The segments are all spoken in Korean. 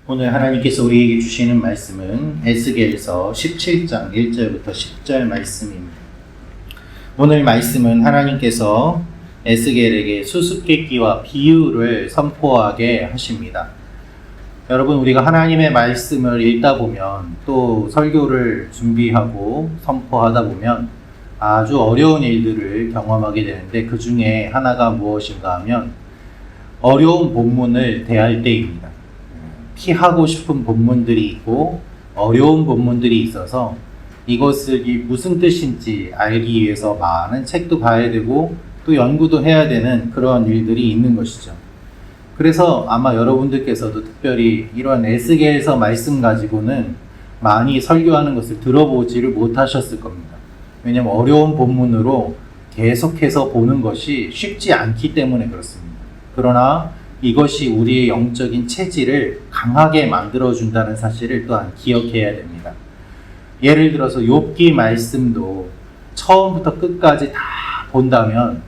오늘 하나님께서 우리에게 주시는 말씀은 에스겔서 17장 1절부터 10절 말씀입니다. 오늘 말씀은 하나님께서 에스겔에게 수수께끼와 비유를 선포하게 하십니다. 여러분, 우리가 하나님의 말씀을 읽다 보면 또 설교를 준비하고 선포하다 보면 아주 어려운 일들을 경험하게 되는데, 그 중에 하나가 무엇인가 하면 어려운 본문을 대할 때입니다. 피하고 싶은 본문들이 있고 어려운 본문들이 있어서 이것이 무슨 뜻인지 알기 위해서 많은 책도 봐야 되고 또 연구도 해야 되는 그런 일들이 있는 것이죠. 그래서 아마 여러분들께서도 특별히 이런 에스겔서 말씀 가지고는 많이 설교하는 것을 들어보지를 못하셨을 겁니다. 왜냐하면 어려운 본문으로 계속해서 보는 것이 쉽지 않기 때문에 그렇습니다. 그러나 이것이 우리의 영적인 체질을 강하게 만들어준다는 사실을 또한 기억해야 됩니다. 예를 들어서 욥기 말씀도 처음부터 끝까지 다 본다면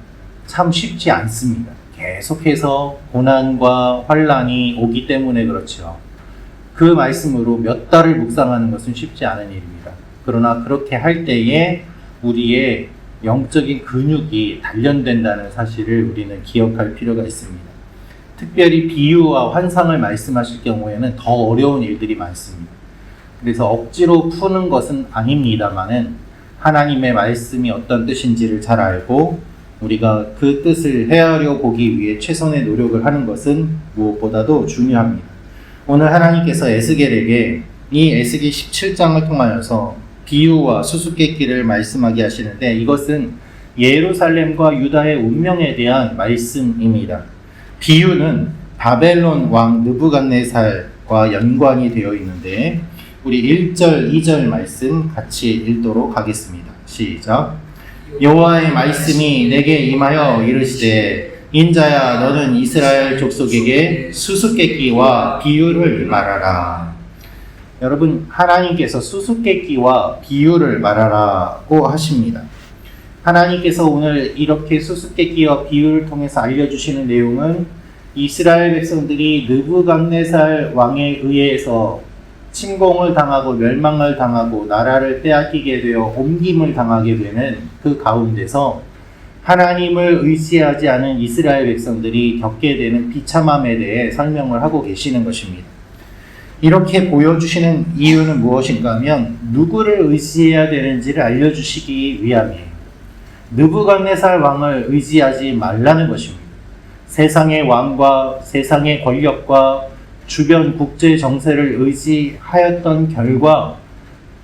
참 쉽지 않습니다. 계속해서 고난과 환난이 오기 때문에 그렇죠. 그 말씀으로 몇 달을 묵상하는 것은 쉽지 않은 일입니다. 그러나 그렇게 할 때에 우리의 영적인 근육이 단련된다는 사실을 우리는 기억할 필요가 있습니다. 특별히 비유와 환상을 말씀하실 경우에는 더 어려운 일들이 많습니다. 그래서 억지로 푸는 것은 아닙니다만은 하나님의 말씀이 어떤 뜻인지를 잘 알고 우리가 그 뜻을 헤아려 보기 위해 최선의 노력을 하는 것은 무엇보다도 중요합니다. 오늘 하나님께서 에스겔에게 이 에스겔 17장을 통하여서 비유와 수수께끼를 말씀하게 하시는데, 이것은 예루살렘과 유다의 운명에 대한 말씀입니다. 비유는 바벨론 왕 느부갓네살과 연관이 되어 있는데, 우리 1절, 2절 말씀 같이 읽도록 하겠습니다. 시작. 여호와의 말씀이 내게 임하여 이르시되, 인자야, 너는 이스라엘 족속에게 수수께끼와 비유를 말하라. 여러분, 하나님께서 수수께끼와 비유를 말하라고 하십니다. 하나님께서 오늘 이렇게 수수께끼와 비유를 통해서 알려주시는 내용은 이스라엘 백성들이 느부갓네살 왕에 의해서 침공을 당하고 멸망을 당하고 나라를 빼앗기게 되어 옮김을 당하게 되는 그 가운데서 하나님을 의지하지 않은 이스라엘 백성들이 겪게 되는 비참함에 대해 설명을 하고 계시는 것입니다. 이렇게 보여주시는 이유는 무엇인가 하면 누구를 의지해야 되는지를 알려주시기 위함이에요. 느부갓네살 왕을 의지하지 말라는 것입니다. 세상의 왕과 세상의 권력과 주변 국제 정세를 의지하였던 결과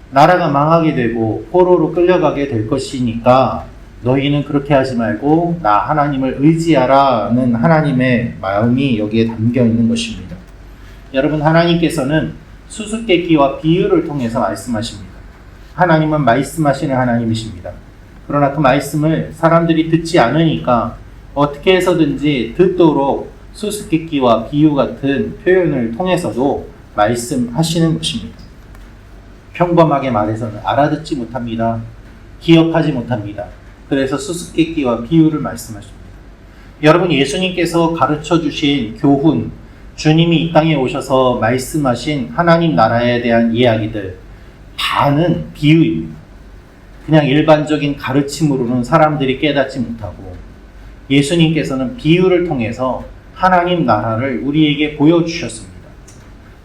나라가 망하게 되고 포로로 끌려가게 될 것이니까 너희는 그렇게 하지 말고 나 하나님을 의지하라는 하나님의 마음이 여기에 담겨 있는 것입니다. 여러분, 하나님께서는 수수께끼와 비유를 통해서 말씀하십니다. 하나님은 말씀하시는 하나님이십니다. 그러나 그 말씀을 사람들이 듣지 않으니까 어떻게 해서든지 듣도록 수수께끼와 비유 같은 표현을 통해서도 말씀하시는 것입니다. 평범하게 말해서는 알아듣지 못합니다. 기억하지 못합니다. 그래서 수수께끼와 비유를 말씀하십니다. 여러분, 예수님께서 가르쳐 주신 교훈, 주님이 이 땅에 오셔서 말씀하신 하나님 나라에 대한 이야기들, 다는 비유입니다. 그냥 일반적인 가르침으로는 사람들이 깨닫지 못하고, 예수님께서는 비유를 통해서 하나님 나라를 우리에게 보여주셨습니다.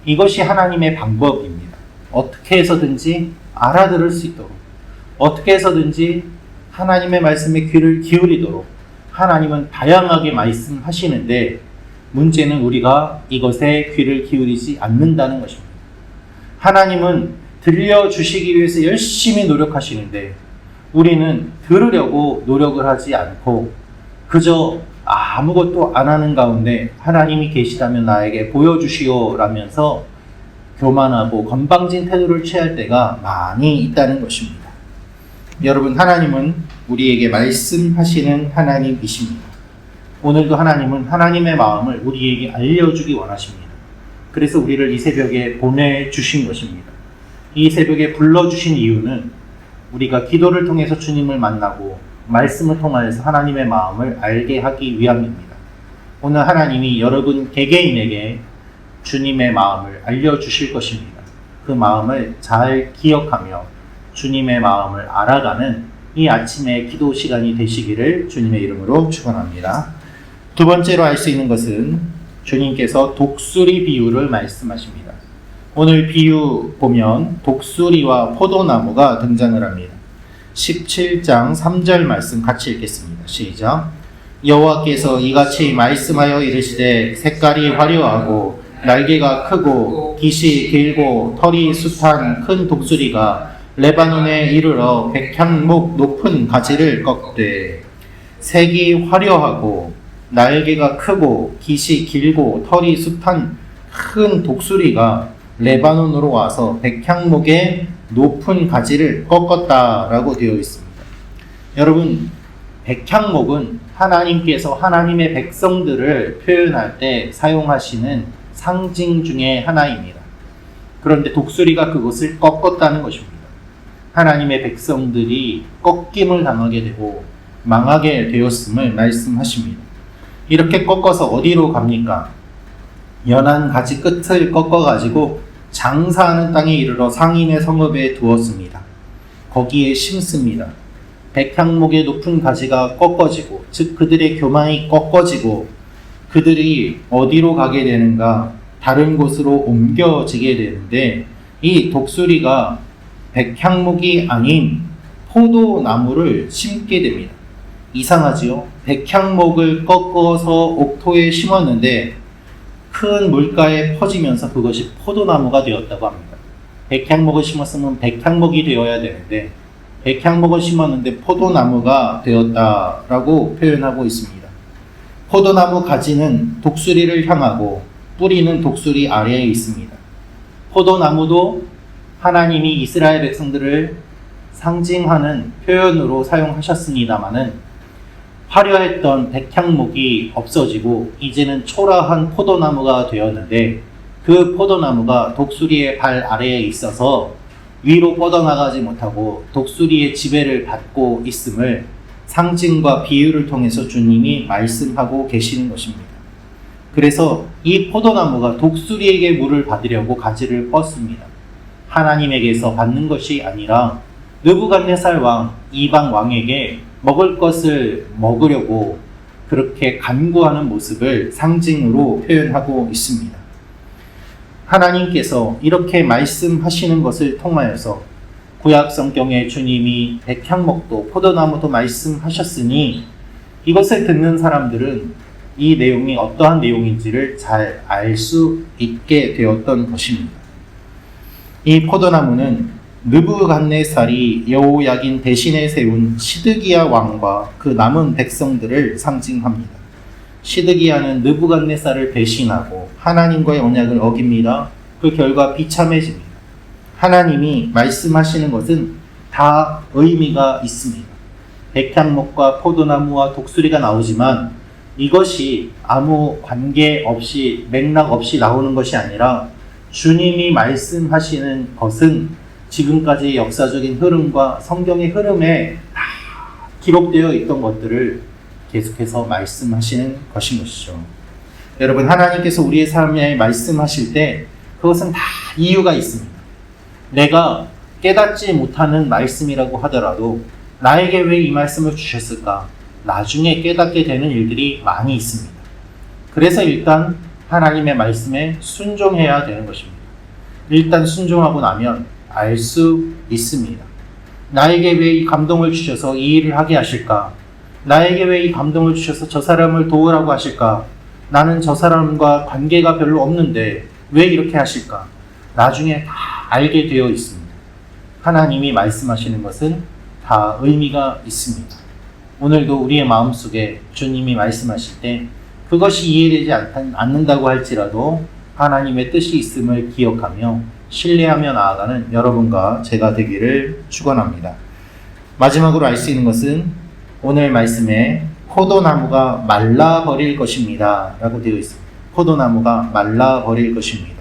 이것이 하나님의 방법입니다. 어떻게 해서든지 알아들을 수 있도록, 어떻게 해서든지 하나님의 말씀에 귀를 기울이도록 하나님은 다양하게 말씀하시는데, 문제는 우리가 이것에 귀를 기울이지 않는다는 것입니다. 하나님은 들려주시기 위해서 열심히 노력하시는데 우리는 들으려고 노력을 하지 않고 그저 아무것도 안 하는 가운데 하나님이 계시다면 나에게 보여주시오 라면서 교만하고 건방진 태도를 취할 때가 많이 있다는 것입니다. 여러분, 하나님은 우리에게 말씀하시는 하나님이십니다. 오늘도 하나님은 하나님의 마음을 우리에게 알려주기 원하십니다. 그래서 우리를 이 새벽에 보내주신 것입니다. 이 새벽에 불러주신 이유는 우리가 기도를 통해서 주님을 만나고 말씀을 통하여서 하나님의 마음을 알게 하기 위함입니다. 오늘 하나님이 여러분 개개인에게 주님의 마음을 알려주실 것입니다. 그 마음을 잘 기억하며 주님의 마음을 알아가는 이 아침의 기도 시간이 되시기를 주님의 이름으로 축원합니다. 두 번째로 알 수 있는 것은 주님께서 독수리 비유를 말씀하십니다. 오늘 비유 보면 독수리와 포도나무가 등장을 합니다. 17장 3절 말씀 같이 읽겠습니다. 시작. 여호와께서 이같이 말씀하여 이르시되 색깔이 화려하고 날개가 크고 깃이 길고 털이 숱한 큰 독수리가 레바논에 이르러 백향목 높은 가지를 꺾되. 색이 화려하고 날개가 크고 깃이 길고 털이 숱한 큰 독수리가 레바논으로 와서 백향목의 높은 가지를 꺾었다라고 되어 있습니다. 여러분, 백향목은 하나님께서 하나님의 백성들을 표현할 때 사용하시는 상징 중에 하나입니다. 그런데 독수리가 그것을 꺾었다는 것입니다. 하나님의 백성들이 꺾임을 당하게 되고 망하게 되었음을 말씀하십니다. 이렇게 꺾어서 어디로 갑니까? 연한 가지 끝을 꺾어가지고 장사하는 땅에 이르러 상인의 성읍에 두었습니다. 거기에 심습니다. 백향목의 높은 가지가 꺾어지고, 즉 그들의 교만이 꺾어지고 그들이 어디로 가게 되는가? 다른 곳으로 옮겨지게 되는데, 이 독수리가 백향목이 아닌 포도나무를 심게 됩니다. 이상하지요? 백향목을 꺾어서 옥토에 심었는데 큰 물가에 퍼지면서 그것이 포도나무가 되었다고 합니다. 백향목을 심었으면 백향목이 되어야 되는데 백향목을 심었는데 포도나무가 되었다라고 표현하고 있습니다. 포도나무 가지는 독수리를 향하고 뿌리는 독수리 아래에 있습니다. 포도나무도 하나님이 이스라엘 백성들을 상징하는 표현으로 사용하셨습니다마는 화려했던 백향목이 없어지고 이제는 초라한 포도나무가 되었는데, 그 포도나무가 독수리의 발 아래에 있어서 위로 뻗어나가지 못하고 독수리의 지배를 받고 있음을 상징과 비유를 통해서 주님이 말씀하고 계시는 것입니다. 그래서 이 포도나무가 독수리에게 물을 받으려고 가지를 뻗습니다. 하나님에게서 받는 것이 아니라 느부갓네살 왕, 이방 왕에게 먹을 것을 먹으려고 그렇게 간구하는 모습을 상징으로 표현하고 있습니다. 하나님께서 이렇게 말씀하시는 것을 통하여서 구약 성경에 주님이 백향목도 포도나무도 말씀하셨으니 이것을 듣는 사람들은 이 내용이 어떠한 내용인지를 잘 알 수 있게 되었던 것입니다. 이 포도나무는 느부갓네살이 여호야긴 대신에 세운 시드기야 왕과 그 남은 백성들을 상징합니다. 시드기야는 느부갓네살을 배신하고 하나님과의 언약을 어깁니다. 그 결과 비참해집니다. 하나님이 말씀하시는 것은 다 의미가 있습니다. 백향목과 포도나무와 독수리가 나오지만 이것이 아무 관계 없이 맥락 없이 나오는 것이 아니라 주님이 말씀하시는 것은 지금까지의 역사적인 흐름과 성경의 흐름에 다 기록되어 있던 것들을 계속해서 말씀하시는 것인 것이죠. 여러분, 하나님께서 우리의 삶에 말씀하실 때 그것은 다 이유가 있습니다. 내가 깨닫지 못하는 말씀이라고 하더라도 나에게 왜 이 말씀을 주셨을까? 나중에 깨닫게 되는 일들이 많이 있습니다. 그래서 일단 하나님의 말씀에 순종해야 되는 것입니다. 일단 순종하고 나면 알 수 있습니다. 나에게 왜 이 감동을 주셔서 이 일을 하게 하실까? 나에게 왜 이 감동을 주셔서 저 사람을 도우라고 하실까? 나는 저 사람과 관계가 별로 없는데 왜 이렇게 하실까? 나중에 다 알게 되어 있습니다. 하나님이 말씀하시는 것은 다 의미가 있습니다. 오늘도 우리의 마음속에 주님이 말씀하실 때 그것이 이해되지 않는다고 할지라도 하나님의 뜻이 있음을 기억하며 신뢰하며 나아가는 여러분과 제가 되기를 축원합니다. 마지막으로 알 수 있는 것은 오늘 말씀에 포도나무가 말라버릴 것입니다 라고 되어 있습니다. 포도나무가 말라버릴 것입니다.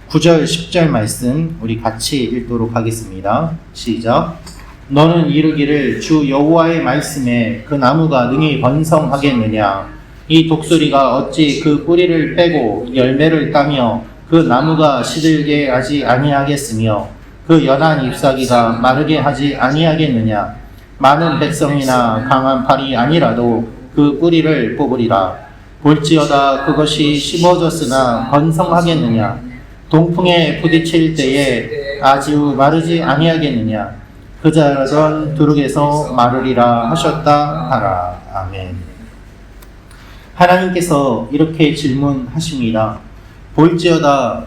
9절 10절 말씀 우리 같이 읽도록 하겠습니다. 시작. 너는 이르기를 주 여호와의 말씀에 그 나무가 능히 번성하겠느냐? 이 독수리가 어찌 그 뿌리를 빼고 열매를 따며 그 나무가 시들게 하지 아니하겠으며 그 연한 잎사귀가 마르게 하지 아니하겠느냐. 많은 백성이나 강한 팔이 아니라도 그 뿌리를 뽑으리라. 볼지어다 그것이 심어졌으나 번성하겠느냐. 동풍에 부딪힐 때에 아주 마르지 아니하겠느냐. 그 자라던 두룩에서 마르리라 하셨다 하라. 아멘. 하나님께서 이렇게 질문하십니다. 볼지어다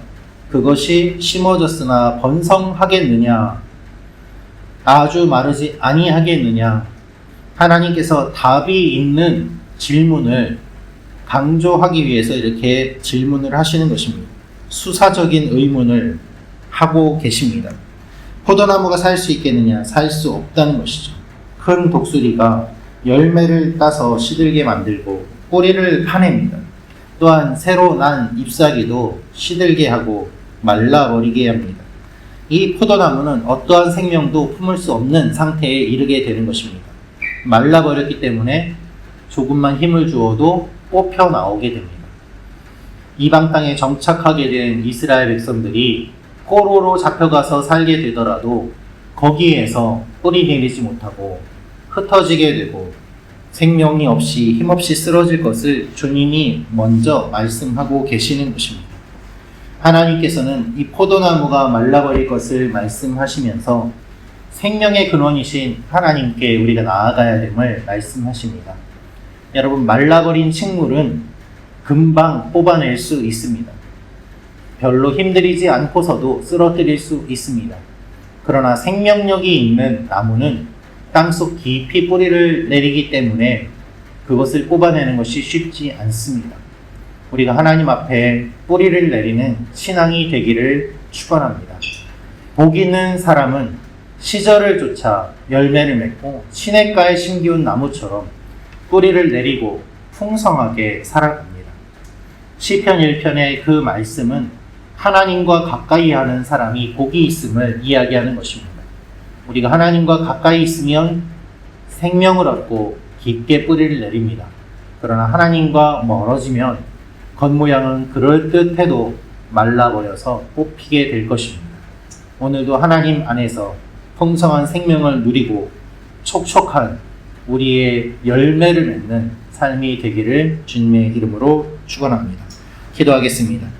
그것이 심어졌으나 번성하겠느냐. 아주 마르지 아니하겠느냐. 하나님께서 답이 있는 질문을 강조하기 위해서 이렇게 질문을 하시는 것입니다. 수사적인 의문을 하고 계십니다. 포도나무가 살 수 있겠느냐? 살 수 없다는 것이죠. 큰 독수리가 열매를 따서 시들게 만들고 뿌리를 파냅니다. 또한 새로 난 잎사귀도 시들게 하고 말라버리게 합니다. 이 포도나무는 어떠한 생명도 품을 수 없는 상태에 이르게 되는 것입니다. 말라버렸기 때문에 조금만 힘을 주어도 뽑혀 나오게 됩니다. 이방 땅에 정착하게 된 이스라엘 백성들이 포로로 잡혀가서 살게 되더라도 거기에서 뿌리 내리지 못하고 흩어지게 되고 생명이 없이 힘없이 쓰러질 것을 주님이 먼저 말씀하고 계시는 것입니다. 하나님께서는 이 포도나무가 말라버릴 것을 말씀하시면서 생명의 근원이신 하나님께 우리가 나아가야 됨을 말씀하십니다. 여러분, 말라버린 식물은 금방 뽑아낼 수 있습니다. 별로 힘들이지 않고서도 쓰러뜨릴 수 있습니다. 그러나 생명력이 있는 나무는 땅속 깊이 뿌리를 내리기 때문에 그것을 뽑아내는 것이 쉽지 않습니다. 우리가 하나님 앞에 뿌리를 내리는 신앙이 되기를 축원합니다. 복 있는 사람은 시절을 쫓아 열매를 맺고 시냇가에 심기운 나무처럼 뿌리를 내리고 풍성하게 살아갑니다. 시편 1편의 그 말씀은 하나님과 가까이 하는 사람이 복이 있음을 이야기하는 것입니다. 우리가 하나님과 가까이 있으면 생명을 얻고 깊게 뿌리를 내립니다. 그러나 하나님과 멀어지면 겉모양은 그럴듯해도 말라버려서 뽑히게 될 것입니다. 오늘도 하나님 안에서 풍성한 생명을 누리고 촉촉한 우리의 열매를 맺는 삶이 되기를 주님의 이름으로 축원합니다. 기도하겠습니다.